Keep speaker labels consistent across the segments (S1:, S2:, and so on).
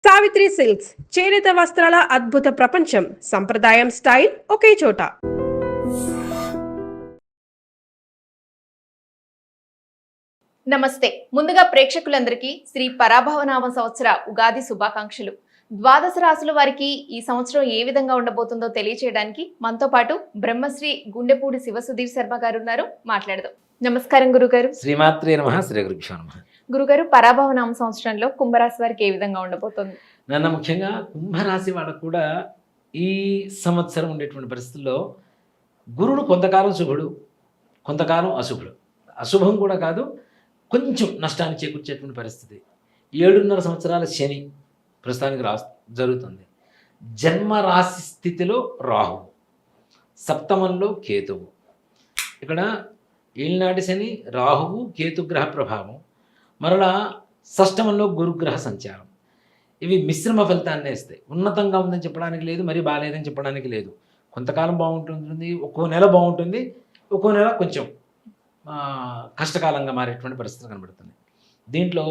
S1: Savitri silks చేనేత వస్త్రాల అద్భుత ప్రపంచం. సంప్రదాయం స్టైల్ ఒకే చోట.
S2: నమస్తే. ముందుగా ప్రేక్షకులందరికీ శ్రీ పరాభవనామ సంవత్సర ఉగాది శుభాకాంక్షలు. ద్వాదశ రాశుల వారికి ఈ సంవత్సరం ఏ విధంగా ఉండబోతుందో తెలియచేయడానికి మనతో పాటు బ్రహ్మశ్రీ గుండెపూడి శివసుధీర్ శర్మ గారు ఉన్నారు. మాట్లాడదాం. నమస్కారం గురుగారు.
S3: శ్రీమాత్రే నమః. శ్రీ గురుభ్యో నమః.
S2: గురుగారు, పరాభవనామ సంవత్సరంలో కుంభరాశి వారికి ఏ విధంగా ఉండబోతుంది?
S3: నన్ను ముఖ్యంగా కుంభరాశి వాళ్ళకు కూడా ఈ సంవత్సరం ఉండేటువంటి పరిస్థితుల్లో గురుడు కొంతకాలం శుభుడు, కొంతకాలం అశుభుడు. అశుభం కూడా కాదు, కొంచెం నష్టాన్ని చేకూర్చేటువంటి పరిస్థితి. 7.5 సంవత్సరాల శని ప్రస్తుతానికి జరుగుతుంది. జన్మరాశి స్థితిలో రాహువు, సప్తమంలో కేతువు. ఇక్కడ ఏలినాటి శని, రాహువు, కేతుగ్రహ ప్రభావం, మరలా షష్టమంలో గురుగ్రహ సంచారం. ఇవి మిశ్రమ ఫలితాన్ని ఇస్తాయి. ఉన్నతంగా ఉందని చెప్పడానికి లేదు, మరీ బాగాలేదని చెప్పడానికి లేదు. కొంతకాలం బాగుంటుంది, ఒక్కో నెల బాగుంటుంది, ఒక్కో నెల కొంచెం కష్టకాలంగా మారేటువంటి పరిస్థితులు కనబడుతున్నాయి. దీంట్లో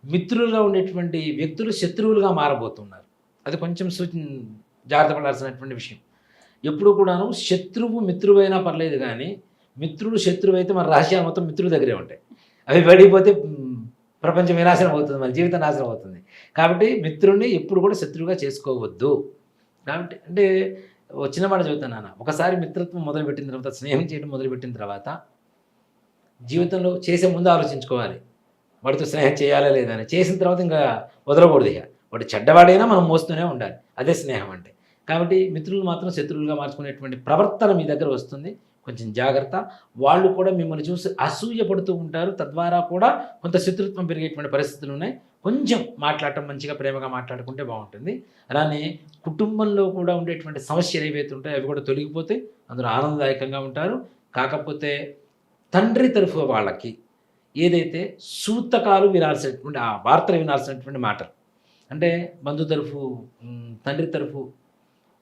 S3: మిత్రులుగా ఉండేటువంటి వ్యక్తులు శత్రువులుగా మారబోతున్నారు. అది కొంచెం జాగ్రత్త పడాల్సినటువంటి విషయం. ఎప్పుడు కూడాను శత్రువు మిత్రువైనా పర్లేదు, కానీ మిత్రుడు శత్రువు అయితే మన రహస్యాలు మొత్తం మిత్రుల దగ్గరే ఉంటాయి. అవి పడిపోతే ప్రపంచం వినాశనం అవుతుంది, మన జీవితం నాశనం అవుతుంది. కాబట్టి మిత్రుడిని ఎప్పుడు కూడా శత్రువుగా చేసుకోవద్దు. కాబట్టి అంటే చిన్న మాట చెబుతాను నాన్న, ఒకసారి మిత్రత్వం మొదలుపెట్టిన తర్వాత, స్నేహం చేయడం మొదలుపెట్టిన తర్వాత జీవితంలో చేసే ముందు ఆలోచించుకోవాలి, వాడితో స్నేహం చేయాలా లేదా అని. చేసిన తర్వాత ఇంకా వదలకూడదు. ఇక వాడు చెడ్డవాడైనా మనం మోస్తూనే ఉండాలి. అదే స్నేహం అంటే. కాబట్టి మిత్రులు మాత్రం శత్రువులుగా మార్చుకునేటువంటి ప్రవర్తన మీ దగ్గర వస్తుంది. కొంచెం జాగ్రత్త. వాళ్ళు కూడా మిమ్మల్ని చూసి అసూయ పడుతూ ఉంటారు. తద్వారా కూడా కొంత శత్రుత్వం పెరిగేటువంటి పరిస్థితులు ఉన్నాయి. కొంచెం మాట్లాడటం, మంచిగా ప్రేమగా మాట్లాడుకుంటే బాగుంటుంది. అలానే కుటుంబంలో కూడా ఉండేటువంటి సమస్యలు ఏవైతే ఉంటాయో అవి కూడా తొలగిపోతే అందులో ఆనందదాయకంగా ఉంటారు. కాకపోతే తండ్రి తరఫు వాళ్ళకి ఏదైతే సూతకాలు వినాల్సినటువంటి, ఆ వార్తలు వినాల్సినటువంటి మాటలు అంటే బంధు తరఫు, తండ్రి తరఫు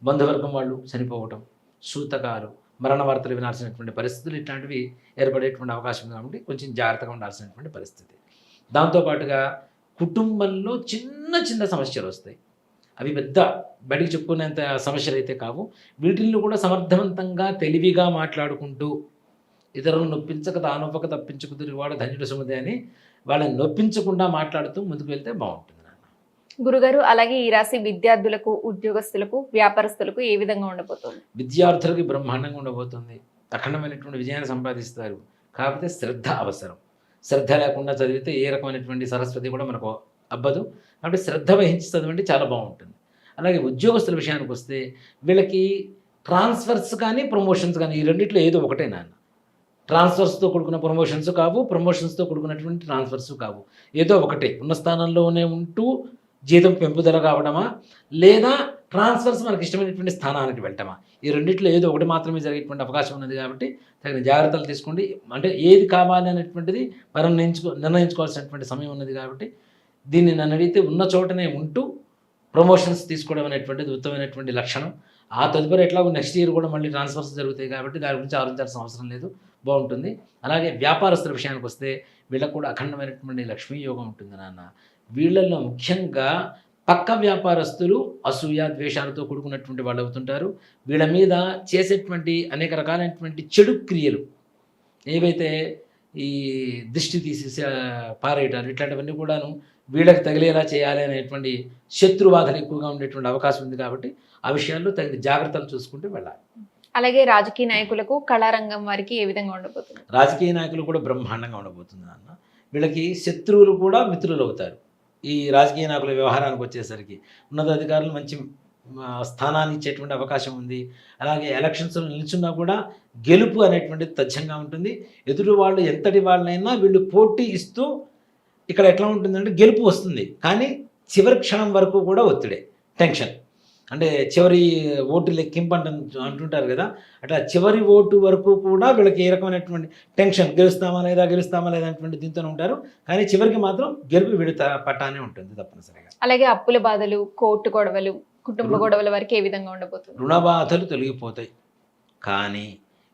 S3: బంధువర్గం వాళ్ళు చనిపోవటం, సూతకాలు, మరణ వార్తలు వినాల్సినటువంటి పరిస్థితులు, ఇట్లాంటివి ఏర్పడేటువంటి అవకాశం ఉంది. కాబట్టి కొంచెం జాగ్రత్తగా ఉండాల్సినటువంటి పరిస్థితి. దాంతోపాటుగా కుటుంబంలో చిన్న చిన్న సమస్యలు వస్తాయి. అవి పెద్ద బయటికి చెప్పుకునేంత సమస్యలు అయితే కావు. వీటిల్లో కూడా సమర్థవంతంగా తెలివిగా మాట్లాడుకుంటూ, ఇతరులను నొప్పించక తానొప్పక తప్పించుకు తిరిగివాడు ధన్యుడు సుమదే అని వాళ్ళని నొప్పించకుండా మాట్లాడుతూ ముందుకు వెళ్తే బాగుంటుంది.
S2: గురుగారు, అలాగే ఈ రాశి విద్యార్థులకు, ఉద్యోగస్తులకు, వ్యాపారస్తులకు ఏ విధంగా ఉండబోతుంది?
S3: విద్యార్థులకి బ్రహ్మాండంగా ఉండబోతుంది. అఖండమైనటువంటి విజయాన్ని సంపాదిస్తారు. కాకపోతే శ్రద్ధ అవసరం. శ్రద్ధ లేకుండా చదివితే ఏ రకమైనటువంటి సరస్వతి కూడా మనకు అబ్బదు. కాబట్టి శ్రద్ధ వహించి చదవండి, చాలా బాగుంటుంది. అలాగే ఉద్యోగస్తుల విషయానికి వస్తే వీళ్ళకి ట్రాన్స్ఫర్స్ కానీ ప్రమోషన్స్ కానీ, ఈ రెండిట్లో ఏదో ఒకటే నాన్న. ట్రాన్స్ఫర్స్తో కూడుకున్న ప్రమోషన్స్ కావు, ప్రమోషన్స్తో కూడుకున్నటువంటి ట్రాన్స్ఫర్స్ కావు. ఏదో ఒకటే. ఉన్న స్థానంలోనే ఉంటూ జీతం పెంపుదల కావడమా, లేదా ట్రాన్స్ఫర్స్ మనకి ఇష్టమైనటువంటి స్థానానికి వెళ్ళటమా, ఈ రెండిట్లో ఏదో ఒకటి మాత్రమే జరిగేటువంటి అవకాశం ఉన్నది. కాబట్టి తగిన జాగ్రత్తలు తీసుకోండి. అంటే ఏది కావాలి అనేటువంటిది మనం నిర్ణయించుకోవాల్సినటువంటి సమయం ఉన్నది. కాబట్టి దీన్ని నన్ను అడిగితే ఉన్న చోటనే ఉంటూ ప్రమోషన్స్ తీసుకోవడం అనేటువంటిది ఉత్తమమైనటువంటి లక్షణం. ఆ తదుపరి ఎట్లాగో నెక్స్ట్ ఇయర్ కూడా మళ్ళీ ట్రాన్స్ఫర్స్ జరుగుతాయి. కాబట్టి దాని గురించి ఆలోచించాల్సిన అవసరం లేదు, బాగుంటుంది. అలాగే వ్యాపారస్తుల విషయానికి వస్తే వీళ్ళకు కూడా అఖండమైనటువంటి లక్ష్మీ యోగం ఉంటుంది నాన్న. వీళ్ళల్లో ముఖ్యంగా పక్క వ్యాపారస్తులు అసూయ, ద్వేషాలతో కూడుకున్నటువంటి వాళ్ళు అవుతుంటారు. వీళ్ళ మీద చేసేటువంటి అనేక రకాలైనటువంటి చెడు క్రియలు ఏవైతే ఈ దిష్టి తీసేసి పారేయటాలు, ఇట్లాంటివన్నీ కూడాను వీళ్ళకి తగిలేలా చేయాలి అనేటువంటి శత్రుబాధలు ఎక్కువగా ఉండేటువంటి అవకాశం ఉంది. కాబట్టి ఆ విషయాల్లో తగిన జాగ్రత్తలు చూసుకుంటూ వెళ్ళాలి.
S2: అలాగే రాజకీయ నాయకులకు, కళారంగం వారికి ఏ విధంగా ఉండబోతుంది?
S3: రాజకీయ నాయకులు కూడా బ్రహ్మాండంగా ఉండబోతుంది నాన్న. వీళ్ళకి శత్రువులు కూడా మిత్రులు అవుతారు. ఈ రాజకీయ నాయకుల వ్యవహారానికి వచ్చేసరికి ఉన్నతాధికారులు మంచి స్థానాన్ని ఇచ్చేటువంటి అవకాశం ఉంది. అలాగే ఎలక్షన్స్లో నిల్చున్నా కూడా గెలుపు అనేటువంటిది తథ్యంగా ఉంటుంది. ఎదుటి వాళ్ళు ఎంతటి వాళ్ళైనా వీళ్ళు పోటీ ఇస్తూ, ఇక్కడ ఎట్లా ఉంటుందంటే గెలుపు వస్తుంది, కానీ చివరి క్షణం వరకు కూడా ఒత్తిడే, టెన్షన్. అంటే చివరి ఓటు లెక్కింపు అంటుంటారు కదా, అట్లా చివరి ఓటు వరకు కూడా వీళ్ళకి ఏ రకమైనటువంటి టెన్షన్, గెలుస్తామా లేదా అనేటువంటి దీంతోనే ఉంటారు. కానీ చివరికి మాత్రం గెలుపు వీడి పట్టానే ఉంటుంది తప్పనిసరిగా.
S2: అలాగే అప్పుల బాధలు, కోర్టు గొడవలు, కుటుంబ గొడవల వరకు ఏ విధంగా ఉండబోతుంది?
S3: రుణబాధలు తొలగిపోతాయి. కానీ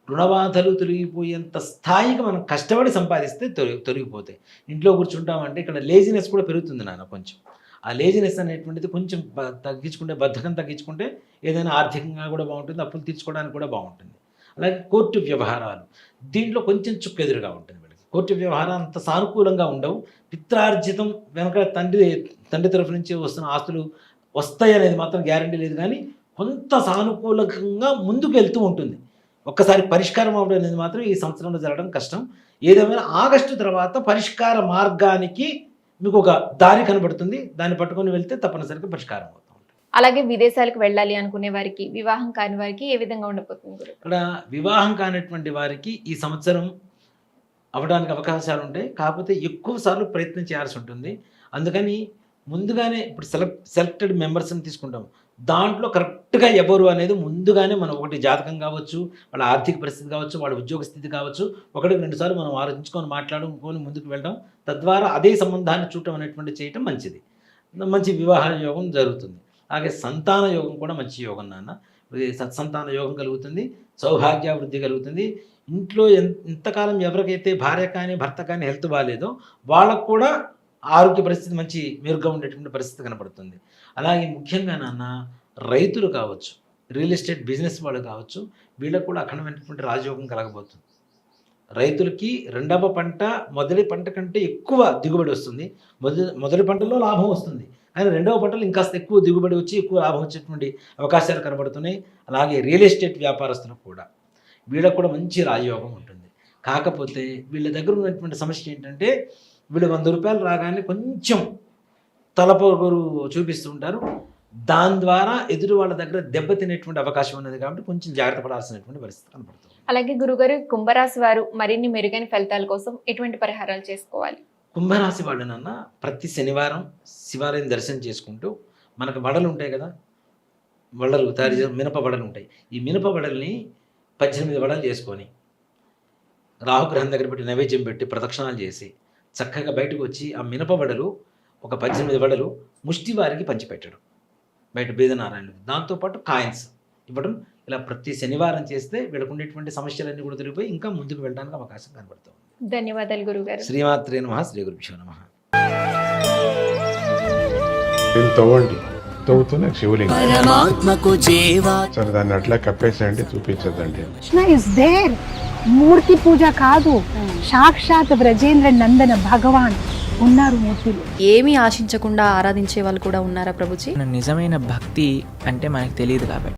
S3: రుణబాధలు తొలగిపోయేంత స్థాయికి మనం కష్టపడి సంపాదిస్తే తొలగిపోతాయి. ఇంట్లో కూర్చుంటామంటే ఇక్కడ లేజినెస్ కూడా పెరుగుతుంది నాన్న కొంచెం. ఆ లేజినెస్ అనేటువంటిది కొంచెం తగ్గించుకుంటే, బద్ధకం తగ్గించుకుంటే ఏదైనా ఆర్థికంగా కూడా బాగుంటుంది, అప్పులు తీర్చుకోవడానికి కూడా బాగుంటుంది. అలాగే కోర్టు వ్యవహారాలు, దీంట్లో కొంచెం చుక్కెదురుగా ఉంటుంది వీళ్ళకి. కోర్టు వ్యవహారాలు అంత సానుకూలంగా ఉండవు. పిత్రార్జితం వెనక తండ్రి తరఫు నుంచి వస్తున్న ఆస్తులు వస్తాయి అనేది మాత్రం గ్యారంటీ లేదు, కానీ కొంత సానుకూలంగా ముందుకు వెళ్తూ ఉంటుంది. ఒక్కసారి పరిష్కారం అవ్వడం అనేది మాత్రం ఈ సంవత్సరంలో జరగడం కష్టం. ఏదేమైనా ఆగస్టు తర్వాత పరిష్కార మార్గానికి మీకు ఒక దారి కనబడుతుంది. దాన్ని పట్టుకొని వెళ్తే తప్పనిసరిగా పరిష్కారం అవుతుంది.
S2: అలాగే విదేశాలకు వెళ్ళాలి అనుకునే వారికి, వివాహం కాని వారికి ఏ విధంగా ఉండబోతుంది గురు?
S3: ఇక్కడ వివాహం కానటువంటి వారికి ఈ సంవత్సరం అవ్వడానికి అవకాశాలు ఉంటాయి, కాకపోతే ఎక్కువ సార్లు ప్రయత్నం చేయాల్సి ఉంటుంది. అందుకని ముందుగానే ఇప్పుడు సెలెక్టెడ్ మెంబర్స్ని తీసుకుంటాం, దాంట్లో కరెక్ట్గా ఎవరు అనేది ముందుగానే మనం ఒకటి జాతకం కావచ్చు, వాళ్ళ ఆర్థిక పరిస్థితి కావచ్చు, వాళ్ళ ఉద్యోగ స్థితి కావచ్చు, ఒకటికి 2 సార్లు మనం ఆలోచించుకొని మాట్లాడుకొని ముందుకు వెళ్ళడం, తద్వారా అదే సంబంధాన్ని చూడటం అనేటువంటి చేయటం మంచిది. మంచి వివాహ యోగం జరుగుతుంది. అలాగే సంతాన యోగం కూడా మంచి యోగం నాన్న. సత్సంతాన యోగం కలుగుతుంది, సౌభాగ్యాభివృద్ధి కలుగుతుంది. ఇంట్లో ఎంతకాలం ఎవరికైతే భార్య కానీ భర్త కానీ హెల్త్ బాగాలేదో వాళ్ళకు కూడా ఆరోగ్య పరిస్థితి మంచి మెరుగ్గా ఉండేటువంటి పరిస్థితి కనపడుతుంది. అలాగే ముఖ్యంగా నాన్న రైతులు కావచ్చు, రియల్ ఎస్టేట్ బిజినెస్ వాళ్ళు కావచ్చు, వీళ్ళకు కూడా అఖండమైనటువంటి రాజయోగం కలగబోతుంది. రైతులకి రెండవ పంట మొదటి పంట కంటే ఎక్కువ దిగుబడి వస్తుంది. మొదటి పంటలో లాభం వస్తుంది, కానీ రెండవ పంటలో ఇంకాస్త ఎక్కువ దిగుబడి వచ్చి ఎక్కువ లాభం వచ్చేటువంటి అవకాశాలు కనబడుతున్నాయి. అలాగే రియల్ ఎస్టేట్ వ్యాపారస్తులకు కూడా వీళ్ళకు కూడా మంచి రాజయోగం ఉంటుంది. కాకపోతే వీళ్ళ దగ్గర ఉన్నటువంటి సమస్య ఏంటంటే వీళ్ళు 100 రూపాయలు రాగానే కొంచెం తలపొగరు చూపిస్తుంటారు. దాని ద్వారా ఎదురు వాళ్ళ దగ్గర దెబ్బతినేటువంటి అవకాశం ఉన్నది, కాబట్టి కొంచెం జాగ్రత్త పడాల్సినటువంటి పరిస్థితి కనపడుతుంది.
S2: అలాగే గురుగారు, కుంభరాశి వారు మరిన్ని మెరుగైన ఫలితాల కోసం ఎటువంటి పరిహారాలు చేసుకోవాలి?
S3: కుంభరాశి వాళ్ళనన్న ప్రతి శనివారం శివాలయం దర్శనం చేసుకుంటూ, మనకు వడలు ఉంటాయి కదా, వడలు తయారు చేసి మినప వడలు ఉంటాయి. ఈ మినప వడల్ని 18 వడలు చేసుకొని రాహుగ్రహం దగ్గర పెట్టి నైవేద్యం పెట్టి ప్రదక్షిణాలు చేసి చక్కగా బయటకు వచ్చి ఆ మినప వడలు ఒక 18 వడలు ముష్టి వారికి పంచిపెట్టడం బయట బీదనారాయణులు, దాంతోపాటు కాయిన్స్ ఇవ్వడం. ఇలా ప్రతి శనివారం చేస్తే వీళ్ళకు ఉండేటువంటి సమస్యలన్నీ కూడా తొలగిపోయి ఇంకా ముందుకు వెళ్ళడానికి అవకాశం కనబడుతుంది.
S2: ధన్యవాదాలు గురుగారు.
S3: శ్రీమాత్రే నమః. శ్రీ గురుభ్యో నమః.
S4: తవ్వండి, తవ్వుతూనే శివలింగం.
S5: సరే,
S4: దాన్ని అట్లా కప్పేసేయండి, చూపించదండి.
S5: Krishna is there. మూర్తి పూజ కాదు, సాక్షాత్ బ్రజేంద్ర నందన భగవాన్ ఉన్నారు మూర్తిలో.
S6: ఏమీ ఆశించకుండా ఆరాధించే వాళ్ళు కూడా ఉన్నారా ప్రభుజీ?
S7: నిజమైన భక్తి అంటే మనకు తెలియదు కాబట్టి